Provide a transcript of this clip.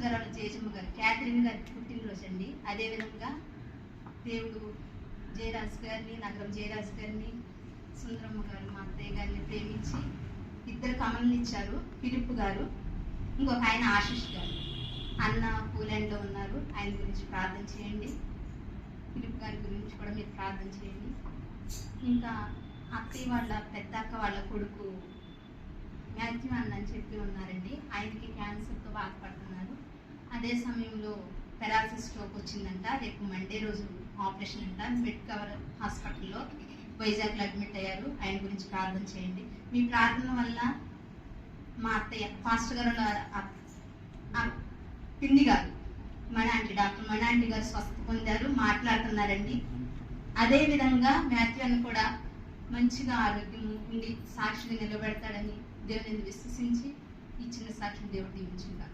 గారు వాళ్ళ జేజమ్మ గారు క్యాథరిన్ గారి పుట్టినరోజు అండి. అదేవిధంగా దేవుడు జయరాజు గారిని, నగరం జయరాజు గారిని, సుందరమ్మ గారు మా అత్తయ్య గారిని ప్రేమించి 2 కమల్ని ఇచ్చారు. ఫిలిప్ గారు, ఇంకొక ఆయన ఆశిష్ గారు. అన్న పూలాండ్లో ఉన్నారు, ఆయన గురించి ప్రార్థన చేయండి. ఫిలిప్ గారి గురించి కూడా మీరు ప్రార్థన చేయండి. ఇంకా అత్తయ్య వాళ్ళ పెద్దక్క వాళ్ళ కొడుకు మ్యాథ్యూ అన్న అని చెప్పి ఉన్నారండి. ఆయనకి క్యాన్సర్తో బాధపడుతున్నారు. అదే సమయంలో పెరాలసిస్ స్ట్రోక్ వచ్చిందంట. రేపు మండే రోజు ఆపరేషన్ అంట. మిడ్ కవర్ హాస్పిటల్లో వైజాగ్లో అడ్మిట్ అయ్యారు. ఆయన గురించి ప్రార్థన చేయండి. మీ ప్రార్థన వల్ల మా అత్తయ్య పాస్టర్ గారు పిండి గారు డాక్టర్ మణాంటి గారు స్వస్థ పొందారు, మాట్లాడుతున్నారండి. అదేవిధంగా మ్యాథ్యూ అని కూడా మంచిగా ఆరోగ్యం ఉండి సాక్షిగా నిలబెడతాడని దేవుని విశ్వసించి ఇచ్చిన సాక్షిని దేవుడు దీవించుగా.